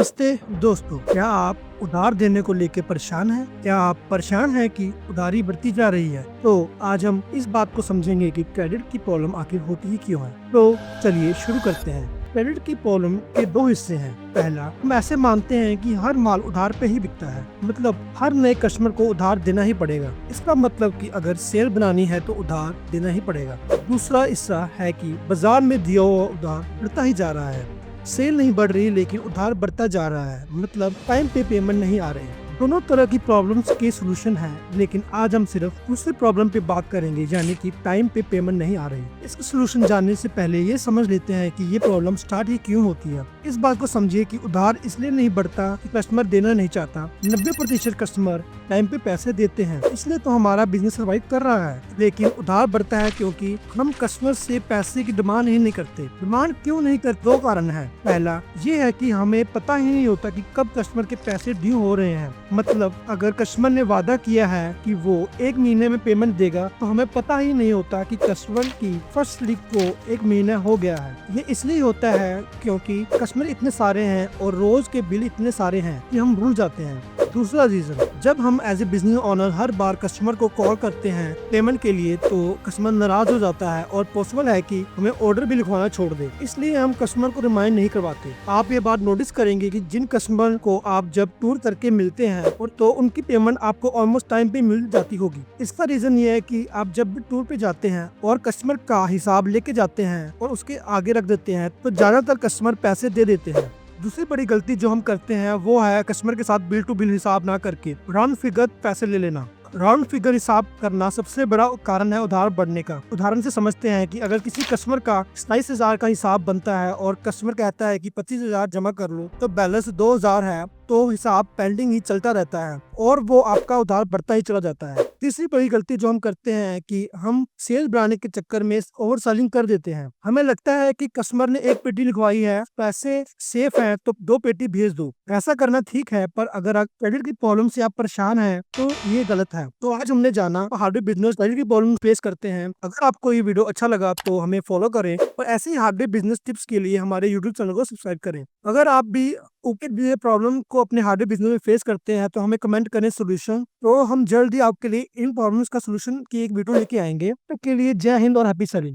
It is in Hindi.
नमस्ते दोस्तों, क्या आप उधार देने को लेकर परेशान हैं? क्या आप परेशान हैं कि उधारी बढ़ती जा रही है? तो आज हम इस बात को समझेंगे कि क्रेडिट की प्रॉब्लम आखिर होती ही क्यों है। तो चलिए शुरू करते हैं। क्रेडिट की प्रॉब्लम के दो हिस्से हैं। पहला, हम ऐसे मानते हैं कि हर माल उधार पे ही बिकता है, मतलब हर नए कस्टमर को उधार देना ही पड़ेगा। इसका मतलब कि अगर सेल बनानी है तो उधार देना ही पड़ेगा। दूसरा हिस्सा है कि बाजार में दिया हुआ उधार बढ़ता ही जा रहा है। सेल नहीं बढ़ रही लेकिन उधार बढ़ता जा रहा है, मतलब टाइम पे पेमेंट नहीं आ रहे। दोनों तरह की प्रॉब्लम्स के सॉल्यूशन हैं, लेकिन आज हम सिर्फ दूसरे प्रॉब्लम पे बात करेंगे, यानी कि टाइम पे पेमेंट नहीं आ रही। इसका सॉल्यूशन जानने से पहले ये समझ लेते हैं कि ये प्रॉब्लम स्टार्ट ही क्यों होती है। इस बात को समझिए कि उधार इसलिए नहीं बढ़ता कि कस्टमर देना नहीं चाहता। 90% कस्टमर टाइम पे पैसे देते हैं, इसलिए तो हमारा बिजनेस सर्वाइव कर रहा है। लेकिन उधार बढ़ता है क्योंकि हम कस्टमर से पैसे की डिमांड ही नहीं करते। डिमांड क्यों नहीं करते? दो कारण है। पहला ये है कि हमें पता ही नहीं होता कि कब कस्टमर के पैसे ड्यू हो रहे हैं। मतलब अगर कस्टमर ने वादा किया है कि वो 1 महीने में पेमेंट देगा, तो हमें पता ही नहीं होता कि कस्टमर की फर्स्ट वीक को 1 महीना हो गया है। ये इसलिए होता है क्योंकि कस्टमर इतने सारे हैं और रोज के बिल इतने सारे हैं कि हम भूल जाते हैं। दूसरा रीजन, जब हम एज ए बिजनेस ओनर हर बार कस्टमर को कॉल करते हैं पेमेंट के लिए, तो कस्टमर नाराज हो जाता है और पॉसिबल है कि हमें ऑर्डर भी लिखवाना छोड़ दे। इसलिए हम कस्टमर को रिमाइंड नहीं करवाते। आप ये बात नोटिस करेंगे कि जिन कस्टमर को आप जब टूर करके मिलते हैं और तो उनकी पेमेंट आपको ऑलमोस्ट टाइम पे मिल जाती होगी। इसका रीजन ये है कि आप जब भी टूर पे जाते हैं और कस्टमर का हिसाब लेके जाते हैं और उसके आगे रख देते हैं, तो ज्यादातर कस्टमर पैसे दे देते हैं। दूसरी बड़ी गलती जो हम करते हैं वो है कस्टमर के साथ बिल टू बिल हिसाब ना करके राउंड फिगर पैसे ले लेना। राउंड फिगर हिसाब करना सबसे बड़ा कारण है उधार बढ़ने का। उदाहरण से समझते हैं कि अगर किसी कस्टमर का 27,000 का हिसाब बनता है और कस्टमर कहता है कि 25,000 जमा कर लो, तो बैलेंस 2,000 है, तो हिसाब पेंडिंग ही चलता रहता है और वो आपका उधार बढ़ता ही चला जाता है। तीसरी बड़ी गलती जो हम करते हैं कि हम सेल बढ़ाने के चक्कर में ओवर सेलिंग कर देते हैं। हमें लगता है कि कस्टमर ने 1 पेटी लिखवाई है, पैसे सेफ हैं, तो 2 पेटी भेज दो। ऐसा करना ठीक है, पर अगर आप क्रेडिट की प्रॉब्लम से आप परेशान हैं तो ये गलत है। तो आज हमने जाना हार्डवेयर बिजनेस क्रेडिट की प्रॉब्लम फेस करते हैं। अगर आपको ये वीडियो अच्छा लगा तो हमें फॉलो करें और ऐसे ही हार्डवेयर बिजनेस टिप्स के लिए हमारे यूट्यूब चैनल को सब्सक्राइब करें। अगर आप भी ओके प्रॉब्लम को अपने हार्डवेयर बिजनेस में फेस करते हैं तो हमें कमेंट करें सोल्यूशन, तो हम जल्दी आपके लिए इन प्रॉब्लम्स का सोल्यूशन की एक वीडियो लेके आएंगे। तब के लिए जय हिंद और हैप्पी सेलिंग।